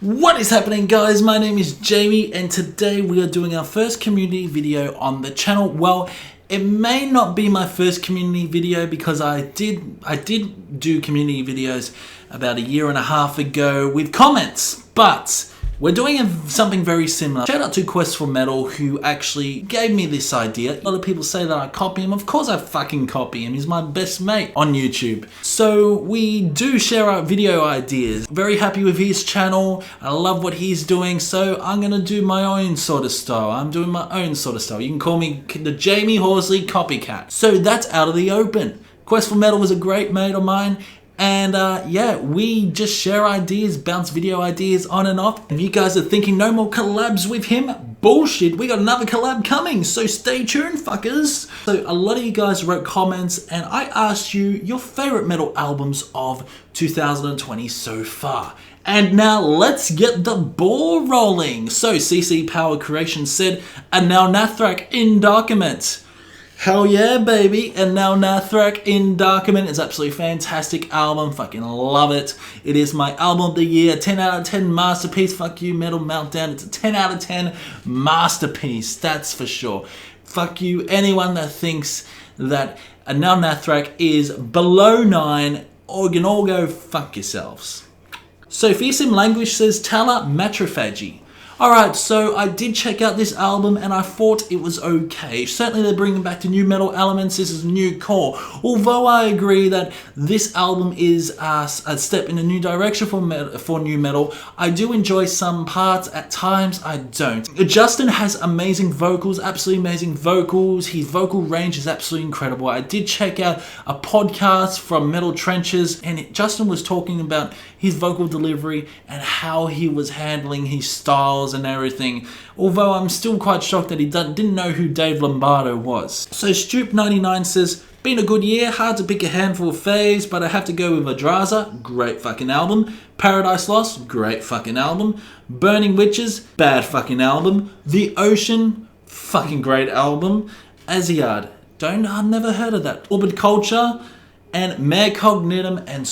What is happening, guys? My name is Jamie and today we are doing our first community video on the channel. Well, it may not be my first community video because I did do community videos about a year and a half ago with comments, but we're doing something very similar. Shout out to Quest for Metal who actually gave me this idea. A lot of people say that I copy him. Of course I fucking copy him. He's my best mate on YouTube. So we do share our video ideas. Very happy with his channel. I love what he's doing. So I'm going to do my own sort of style. I'm doing my own sort of style. You can call me the Jamie Horsley copycat. So that's out of the open. Quest for Metal was a great mate of mine. And yeah, we just share ideas, bounce video ideas on and off. If you guys are thinking no more collabs with him, bullshit, we got another collab coming, so stay tuned, fuckers. So a lot of you guys wrote comments and I asked you your favorite metal albums of 2020 so far. And now let's get the ball rolling. So CC Power Creation said, and now Nathrak in document. Hell yeah, baby. And now Nathrak in Document is absolutely fantastic album. Fucking love it. It is my album of the year. 10 out of 10 masterpiece. Fuck you, Metal Meltdown. It's a 10 out of 10 masterpiece. That's for sure. Fuck you, anyone that thinks that now Nathrak is below 9, or you can all go fuck yourselves. So Fearsome Language says Tala Matrophagy. Alright, so I did check out this album and I thought it was okay. Certainly they're bringing back the new metal elements, this is new core. Although I agree that this album is a step in a new direction for new metal, I do enjoy some parts, at times I don't. Justin has amazing vocals, absolutely amazing vocals. His vocal range is absolutely incredible. I did check out a podcast from Metal Trenches and Justin was talking about his vocal delivery and how he was handling his styles and everything, although I'm still quite shocked that he didn't know who Dave Lombardo was. So Stoop99 says, been a good year, hard to pick a handful of faves, but I have to go with Adraza, great fucking album. Paradise Lost, great fucking album. Burning Witches, bad fucking album. The Ocean, fucking great album. Asiad, I've never heard of that. Orbit Culture, and Mare Cognitum and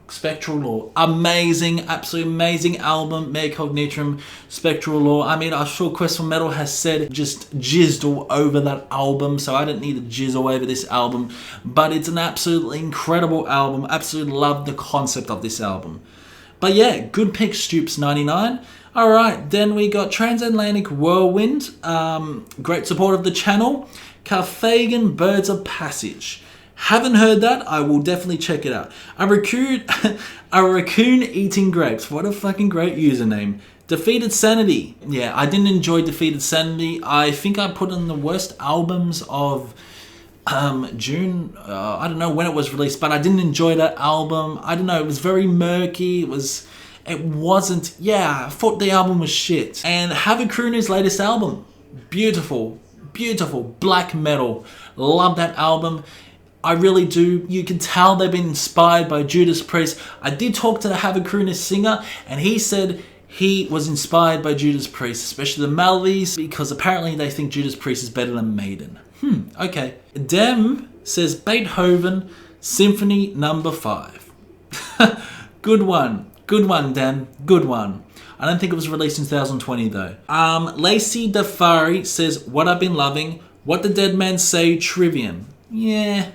Spectral Law. Amazing, absolutely amazing album, Mare Cognitum, Spectral Law. I mean, I'm sure Quest for Metal has said just jizzed all over that album, so I don't need to jizz all over this album, but it's an absolutely incredible album. Absolutely love the concept of this album. But yeah, good pick, Stoops99. Alright, then we got Transatlantic Whirlwind, great support of the channel. Carfagan Birds of Passage. Haven't heard that, I will definitely check it out. A raccoon eating grapes. What a fucking great username. Defeated Sanity. Yeah, I didn't enjoy Defeated Sanity. I think I put in the worst albums of June. I don't know when it was released, but I didn't enjoy that album. I don't know, it was very murky. It wasn't, yeah, I thought the album was shit. And Havakruna's latest album. Beautiful, beautiful, black metal. Love that album. I really do. You can tell they've been inspired by Judas Priest. I did talk to the Havakruna singer and he said he was inspired by Judas Priest, especially the melodies, because apparently they think Judas Priest is better than Maiden. Okay. Dem says Beethoven Symphony No. 5. Good one. Good one, Dem. Good one. I don't think it was released in 2020 though. Lacey Dafari says What I've Been Loving, What the Dead Men Say Trivium. Yeah.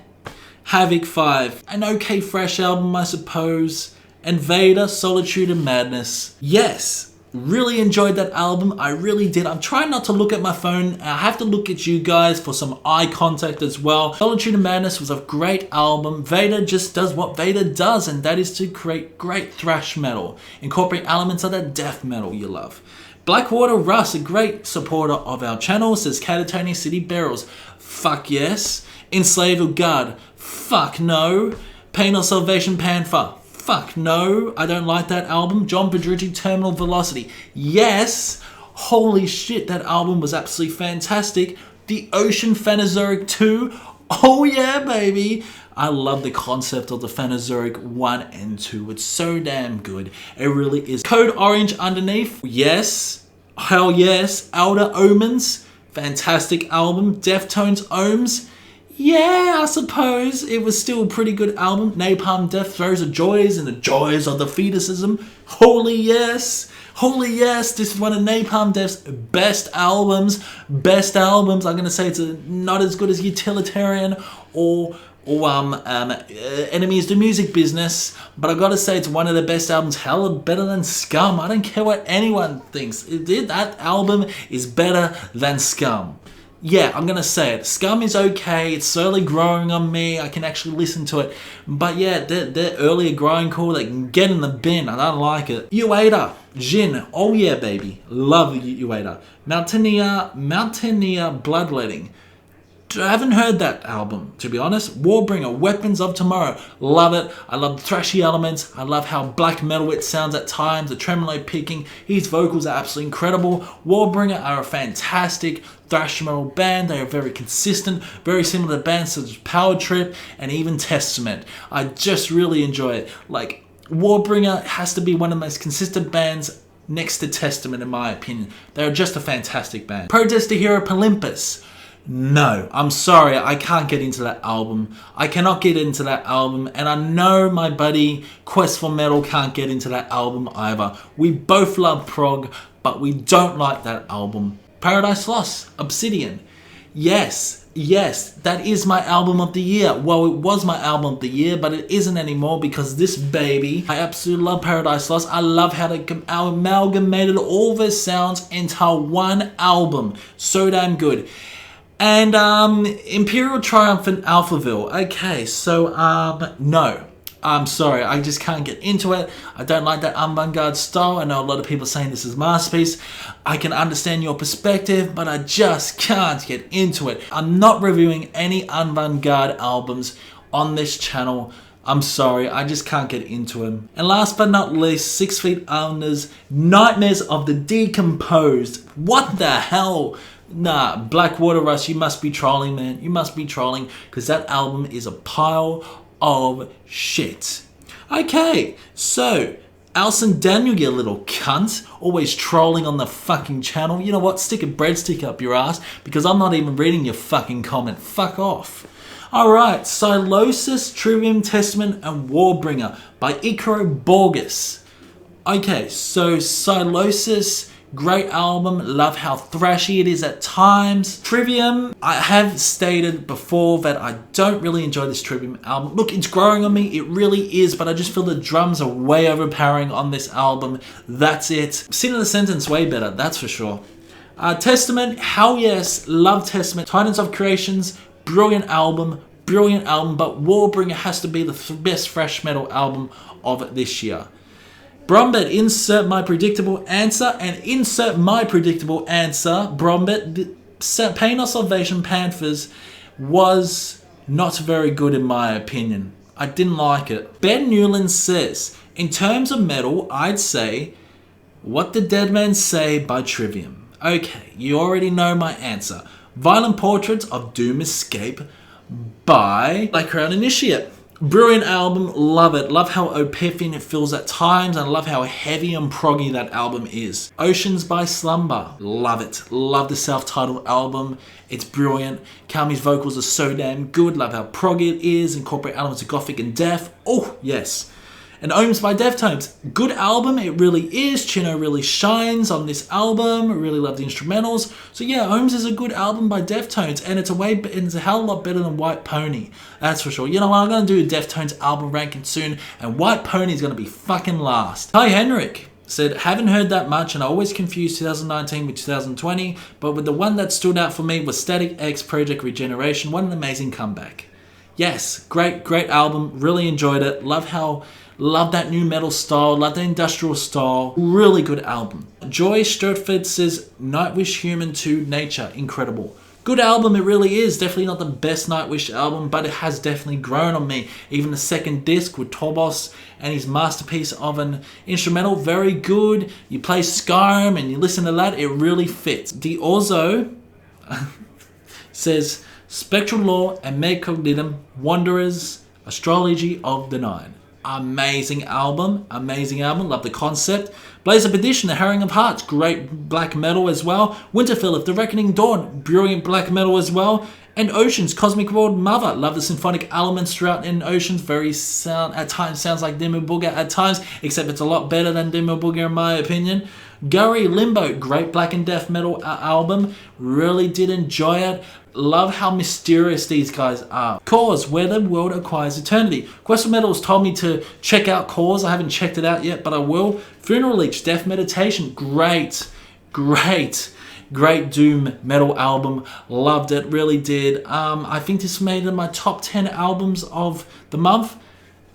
Havoc 5, an okay fresh album I suppose. And Vader, Solitude and Madness. Yes, really enjoyed that album, I really did. I'm trying not to look at my phone, I have to look at you guys for some eye contact as well. Solitude and Madness was a great album. Vader just does what Vader does, and that is to create great thrash metal, incorporate elements of that death metal you love. Blackwater Russ, a great supporter of our channel, says Catatonia City Barrels. Fuck yes. Enslaved of God. Fuck no. Pain of Salvation Panther. Fuck no. I don't like that album. John Pedrucci Terminal Velocity. Yes. Holy shit, that album was absolutely fantastic. The Ocean Phanerzoric 2. Oh yeah, baby. I love the concept of the Phanerzoric 1 and 2. It's so damn good. It really is. Code Orange Underneath. Yes. Hell yes. Outer Omens. Fantastic album. Deftones Ohms. Yeah, I suppose it was still a pretty good album. Napalm Death, Throws of Joys and the Joys of the Fetusism. Holy yes. Holy yes, this is one of Napalm Death's best albums. Best albums. I'm gonna say it's not as good as Utilitarian or Enemies to Music Business, but I gotta say it's one of the best albums. Hell, better than Scum. I don't care what anyone thinks. That album is better than Scum. Yeah, I'm gonna say it. Scum is okay. It's slowly growing on me. I can actually listen to it. But yeah, their earlier grindcore, they can get in the bin. I don't like it. Ueda, Jin. Oh yeah, baby. Love Ueda. Mountaineer Bloodletting. I haven't heard that album, to be honest. Warbringer, Weapons of Tomorrow. Love it. I love the thrashy elements. I love how black metal it sounds at times. The tremolo picking. His vocals are absolutely incredible. Warbringer are a fantastic thrash metal band. They are very consistent. Very similar to bands such as Power Trip and even Testament. I just really enjoy it. Like, Warbringer has to be one of the most consistent bands next to Testament, in my opinion. They're just a fantastic band. Protest to Hero Olympus. No, I'm sorry, I can't get into that album. I cannot get into that album, and I know my buddy Quest for Metal can't get into that album either. We both love prog, but we don't like that album. Paradise Lost, Obsidian. Yes, that is my album of the year. Well, it was my album of the year, but it isn't anymore because this baby, I absolutely love Paradise Lost. I love how they amalgamated all their sounds into one album. So damn good. And Imperial Triumph and Alphaville. Okay, so no. I'm sorry, I just can't get into it. I don't like that avant-garde style. I know a lot of people saying this is masterpiece. I can understand your perspective, but I just can't get into it. I'm not reviewing any avant-garde albums on this channel. I'm sorry, I just can't get into them. And last but not least, 6 Feet Under's Nightmares of the Decomposed. What the hell? Nah, Blackwater Rush, you must be trolling, man. You must be trolling, because that album is a pile of shit. Okay, so, Alison Daniel, you little cunt, always trolling on the fucking channel. You know what? Stick a breadstick up your ass, because I'm not even reading your fucking comment. Fuck off. Alright, Silosis, Trivium, Testament, and Warbringer by Icaro Borges. Okay, so Silosis, great album, love how thrashy it is at times. Trivium, I have stated before that I don't really enjoy this Trivium album. Look, it's growing on me, it really is, but I just feel the drums are way overpowering on this album. That's it. Sin in the Sentence, way better, that's for sure. Testament, hell yes, love Testament. Titans of Creations, brilliant album, but Warbringer has to be the best thrash metal album of this year. Brombet, insert my predictable answer, and insert my predictable answer. Brombet, Pain of Salvation Panthers was not very good in my opinion. I didn't like it. Ben Newland says, in terms of metal, I'd say What the Dead Men Say by Trivium. Okay, you already know my answer. Violent Portraits of Doom Escape by Crown Initiate. Brilliant album, love it. Love how Ophidian it feels at times, and I love how heavy and proggy that album is. Oceans by Slumber, love it. Love the self-titled album, it's brilliant. Calmi's vocals are so damn good, love how proggy it is, incorporate elements of gothic and death. Oh, yes. And Ohms by Deftones, good album, it really is. Chino really shines on this album. I really love the instrumentals. So yeah, Ohms is a good album by Deftones, and it's a hell of a lot better than White Pony. That's for sure. You know what, I'm going to do a Deftones album ranking soon, and White Pony is going to be fucking last. Hi Henrik said, haven't heard that much, and I always confused 2019 with 2020, but with the one that stood out for me was Static X Project Regeneration. What an amazing comeback. Yes, great album, really enjoyed it. Love that new metal style, love the industrial style, really good album. Joy Sturtford says, Nightwish Human to Nature, incredible. Good album, it really is. Definitely not the best Nightwish album, but it has definitely grown on me. Even the second disc with Torbos and his masterpiece of an instrumental, very good. You play Skyrim and you listen to that, it really fits. The Orzo says, Spectral Law and Me Cognitum, Wanderers, Astrology of the Nine. Amazing album, love the concept. Blaze of Perdition, The Harrowing of Hearts, great black metal as well. Winterfell, If the Reckoning Dawn, brilliant black metal as well. And Oceans, Cosmic World Mother. Love the symphonic elements throughout in Oceans. Very sound, at times sounds like Dimmu Booger at times, except it's a lot better than Dimmu Booger in my opinion. Gurry Limbo, great black and death metal album. Really did enjoy it. Love how mysterious these guys are. Cause, Where the World Acquires Eternity. Quest for Metals told me to check out Cause. I haven't checked it out yet, but I will. Funeral Leech, Death Meditation. Great doom metal album. Loved it, really did. I think this made it in my top 10 albums of the month.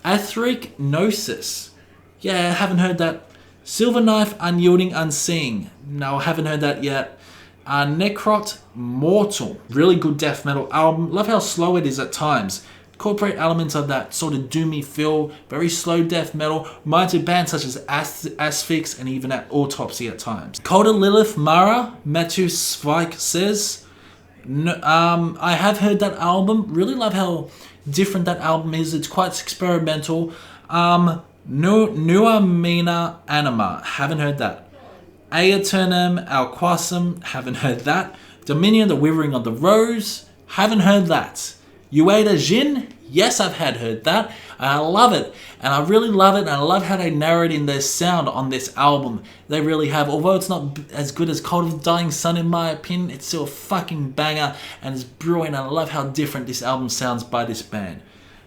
Aetheric Gnosis. Yeah, haven't heard that. Silver Knife, Unyielding Unseeing. No, haven't heard that yet. Necrot Mortal. Really good death metal album. Love how slow it is at times. Incorporate elements of that sort of doomy feel. Very slow death metal. Reminds me of bands such as Asphyx and even at Autopsy at times. Coda Lilith Mara, Matthew Svike says. No, I have heard that album. Really love how different that album is. It's quite experimental. Nua Mina Anima. Haven't heard that. Aeternum Alquasum. Haven't heard that. Dominion, The Withering of the Rose. Haven't heard that. Ueda Jin, yes, I've heard that. I love it, and I really love it, and I love how they narrate in their sound on this album. They really have. Although it's not as good as Cult of the Dying Sun in my opinion, it's still a fucking banger, and it's brilliant, and I love how different this album sounds by this band.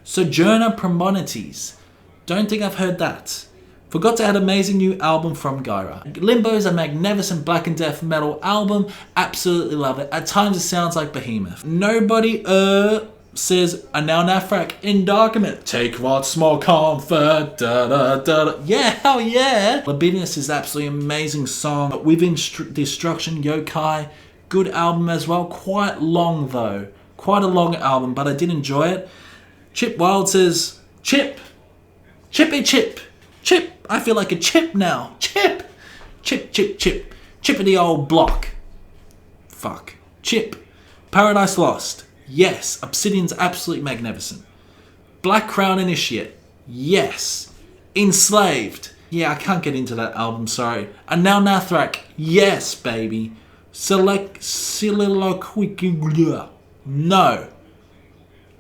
Sojourner Premonities, don't think I've heard that. Forgot to add amazing new album from Gyra. Limbo is a magnificent black and death metal album. Absolutely love it. At times it sounds like Behemoth. Nobody says a now Nafrak in document. Take what small comfort. Da, da, da, da. Yeah, hell yeah. Libidinous is absolutely amazing song. Within Destruction, Yokai. Good album as well. Quite long though. Quite a long album, but I did enjoy it. Chip Wild says, Chip. Chippy Chip. Chip. I feel like a chip now. Chip. Chip, chip, chip. Chippity old block. Fuck. Chip. Paradise Lost. Yes. Obsidian's absolutely magnificent. Black Crown Initiate. Yes. Enslaved. Yeah, I can't get into that album, sorry. And now Nathrak. Yes, baby. Soliloquy. No.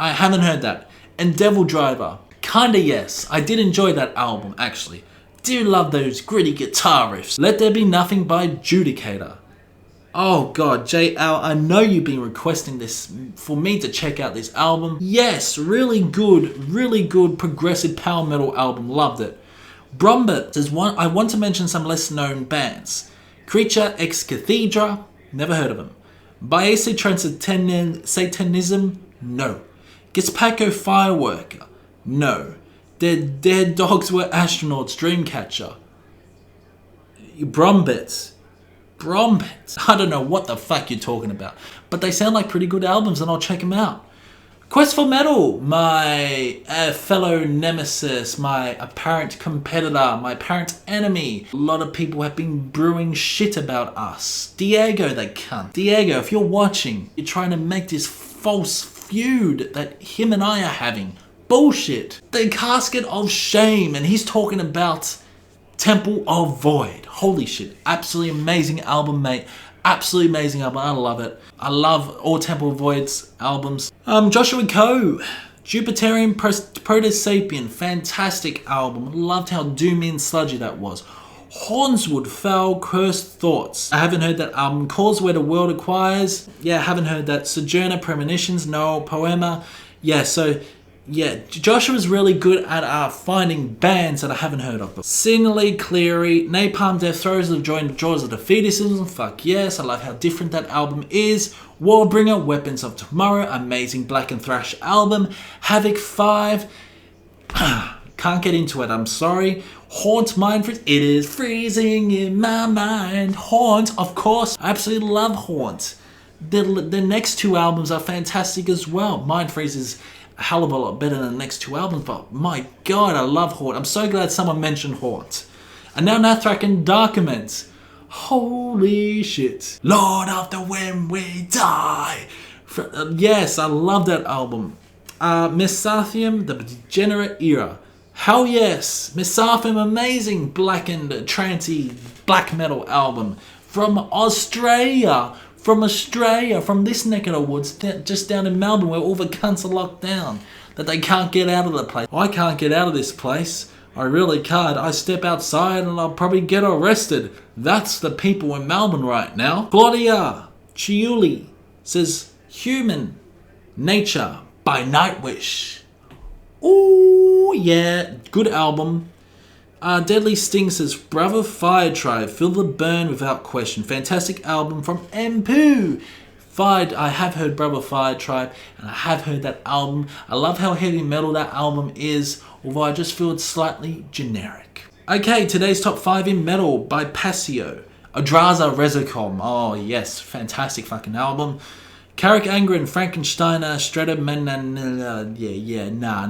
I haven't heard that. And Devil Driver. Kinda yes. I did enjoy that album, actually. Do love those gritty guitar riffs. Let There Be Nothing by Judicator. Oh god, JL, I know you've been requesting this for me to check out this album. Yes, really good progressive power metal album. Loved it. Brombit says, I want to mention some less known bands. Creature Ex Cathedra, never heard of them. Biase Satanism, no. Gizpacho Fireworker, no. Their dogs were astronauts, Dreamcatcher. Brombit. I don't know what the fuck you're talking about. But they sound like pretty good albums and I'll check them out. Quest for Metal, my fellow nemesis, my apparent competitor, my apparent enemy. A lot of people have been brewing shit about us. Diego, they cunt. Diego, if you're watching, you're trying to make this false feud that him and I are having. Bullshit. The Casket of Shame, and he's talking about Temple of Void. Holy shit. Absolutely amazing album, mate. Absolutely amazing album. I love it. I love all Temple of Void's albums. Joshua Coe. Jupiterian Proto-Sapien. Fantastic album. Loved how doomy and sludgy that was. Hornswood Foul Cursed Thoughts. I haven't heard that album. Cause Where the World Acquires. Yeah, I haven't heard that. Sojourner Premonitions. No. Poema. Yeah, so yeah, Joshua's really good at finding bands that I haven't heard of. Sinley Cleary, Napalm Death, Throws of Joy and Jaws of Defeatism. Fuck yes, I love how different that album is. Warbringer, Weapons of Tomorrow, amazing black and thrash album. Havoc 5, can't get into it, I'm sorry. Haunt Mind Freeze, it is freezing in my mind. Haunt, of course, I absolutely love Haunt. The next two albums are fantastic as well. Mind Freeze is a hell of a lot better than the next two albums, but my god, I love Haunt. I'm so glad someone mentioned Haunt. And now Nathrak and Darkament. Holy shit. Lord of the When We Die. Yes, I love that album. Mesathium, The Degenerate Era. Hell yes. Mesathium, amazing blackened, trancy, black metal album. From Australia. from Australia, from this neck of the woods, just down in Melbourne where all the cunts are locked down, that they can't get out of the place. I can't get out of this place. I really can't. I step outside and I'll probably get arrested. That's the people in Melbourne right now. Claudia Chiuli says Human Nature by Nightwish. Ooh, yeah, good album. Deadly Sting says Bravo Fire Tribe, Feel the Burn Without Question. Fantastic album from Mpu. I have heard Bravo Fire Tribe and I have heard that album. I love how heavy metal that album is, although I just feel it's slightly generic. Okay, today's top 5 in metal by Passio. Odraza Rezacom. Oh yes, fantastic fucking album. Carrick Angren, Frankensteiner, Strata Menan, nah.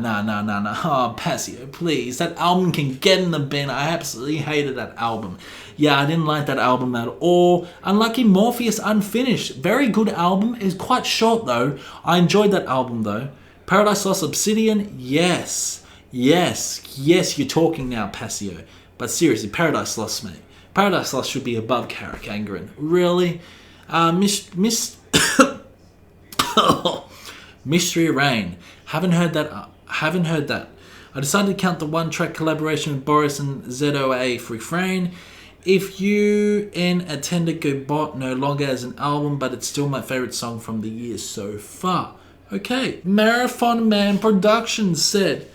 Oh, Passio, please. That album can get in the bin. I absolutely hated that album. Yeah, I didn't like that album at all. Unlucky Morpheus Unfinished. Very good album. It's quite short though. I enjoyed that album though. Paradise Lost Obsidian. Yes, you're talking now, Passio. But seriously, Paradise Lost, mate. Paradise Lost should be above Carrick Angren. Really? Mystery Rain. Haven't heard that. I decided to count the one-track collaboration with Boris and ZOA for Refrain. If You In Attender Go Bot no longer as an album, but it's still my favorite song from the year so far. Okay. Marathon Man Productions said,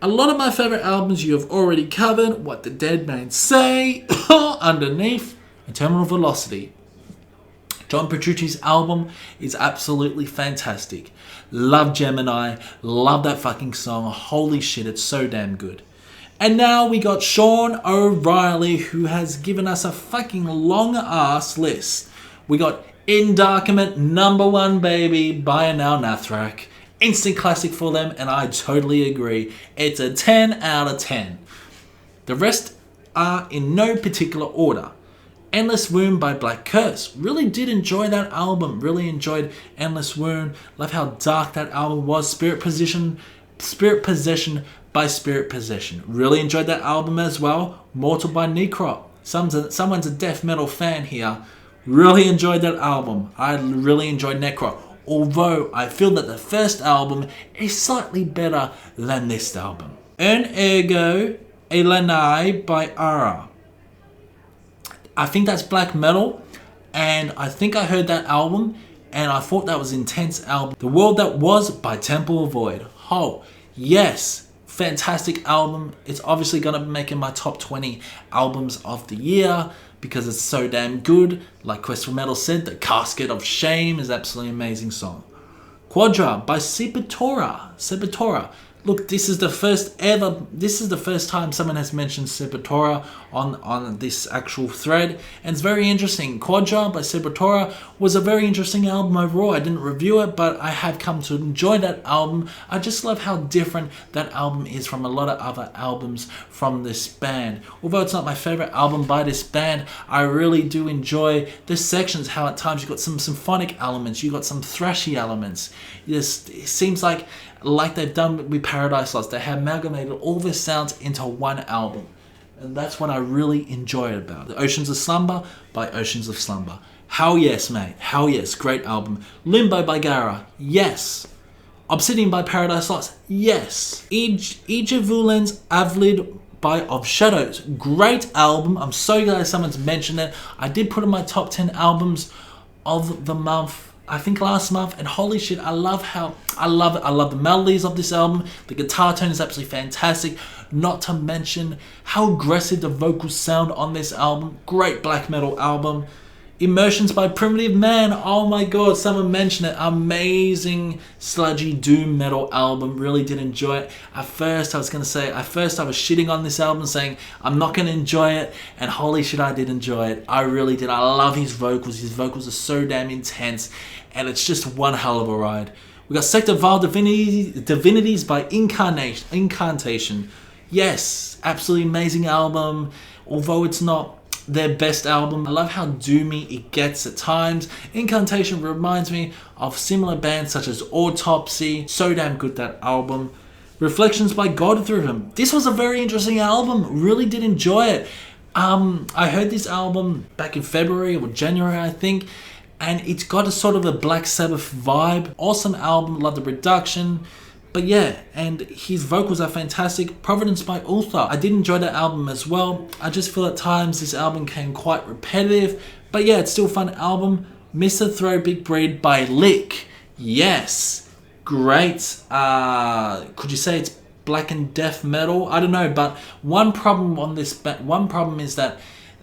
a lot of my favorite albums you have already covered. What the Dead Man Say, Underneath, and Terminal Velocity. John Petrucci's album is absolutely fantastic. Love Gemini. Love that fucking song. Holy shit, it's so damn good. And now we got Sean O'Reilly, who has given us a fucking long ass list. We got In Darkament, number 1, baby, by Anal Nathrak. Instant classic for them, and I totally agree. It's a 10 out of 10. The rest are in no particular order. Endless Wound by Black Curse. Really did enjoy that album. Really enjoyed Endless Wound. Love how dark that album was. Spirit Possession by Spirit Possession. Really enjoyed that album as well. Mortal by Necrop. Someone's a death metal fan here. Really enjoyed that album. I really enjoyed Necrop. Although I feel that the first album is slightly better than this album. Un Ergo Elenai by Ara. I think that's black metal, and I think I heard that album, and I thought that was an intense album. The World That Was by Temple of Void. Oh, yes, fantastic album. It's obviously going to be making my top 20 albums of the year because it's so damn good. Like Quest for Metal said, The Casket of Shame is absolutely amazing song. Quadra by Sepultura. Look, this is the first time someone has mentioned Sepultura on this actual thread, and it's very interesting. Quadra by Sepultura was a very interesting album overall. I didn't review it, but I have come to enjoy that album. I just love how different that album is from a lot of other albums from this band. Although it's not my favorite album by this band, I really do enjoy the sections, how at times you've got some symphonic elements, you've got some thrashy elements. It seems like they've done with Paradise Lost, they have amalgamated all their sounds into one album. And that's what I really enjoy about it. Oceans of Slumber by Oceans of Slumber. Hell yes, mate. Hell yes. Great album. Limbo by Gara. Yes. Obsidian by Paradise Lost. Yes. Ijavulens Avlid by Of Shadows. Great album. I'm so glad someone's mentioned it. I did put in my top 10 albums of the month, I think last month, and holy shit, I love the melodies of this album. The guitar tone is absolutely fantastic, not to mention how aggressive the vocals sound on this album. Great black metal album. Emotions by Primitive Man. Oh my god, someone mentioned it. Amazing sludgy doom metal album. Really did enjoy it. At first I was shitting on this album, saying I'm not going to enjoy it, and holy shit, I did enjoy it. I really did. I love his vocals. His vocals are so damn intense, and it's just one hell of a ride. We got Sector Vile Divinities by Incantation. Yes, absolutely amazing album. Although it's not their best album, I love how doomy it gets at times. Incantation reminds me of similar bands such as Autopsy. So damn good, that album. Reflections by Godrhythm. This was a very interesting album. Really did enjoy it. I heard this album back in February or January, I think, and it's got a sort of a Black Sabbath vibe. Awesome album, love the production. But yeah, and his vocals are fantastic. Providence by Ulthar. I did enjoy that album as well. I just feel at times this album came quite repetitive. But yeah, it's still a fun album. Mr. Throw Big Breed by Lick. Yes. Great. Could you say it's black and death metal? I don't know, but one problem is that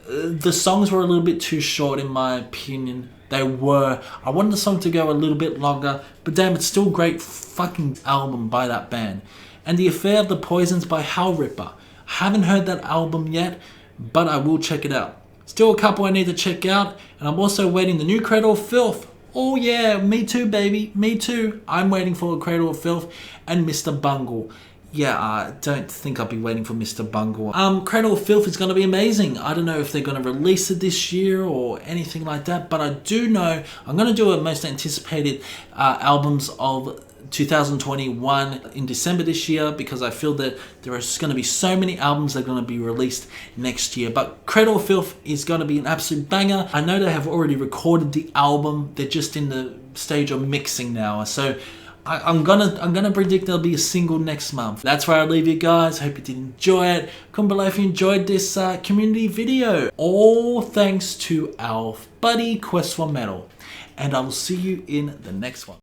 the songs were a little bit too short in my opinion. They were. I wanted the song to go a little bit longer, but damn, it's still a great fucking album by that band. And The Affair of the Poisons by Hell Ripper. I haven't heard that album yet, but I will check it out. Still a couple I need to check out, and I'm also waiting the new Cradle of Filth. Oh yeah, me too, baby, me too. I'm waiting for Cradle of Filth and Mr. Bungle. Yeah, I don't think I'll be waiting for Mr. Bungle. Cradle of Filth is going to be amazing. I don't know if they're going to release it this year or anything like that, but I do know I'm going to do a most anticipated albums of 2021 in December this year, because I feel that there is going to be so many albums that are going to be released next year. But Cradle of Filth is going to be an absolute banger. I know they have already recorded the album. They're just in the stage of mixing now. So I'm gonna predict there'll be a single next month. That's where I'll leave you guys. Hope you did enjoy it. Comment below if you enjoyed this community video. All thanks to our buddy Quest for Metal. And I will see you in the next one.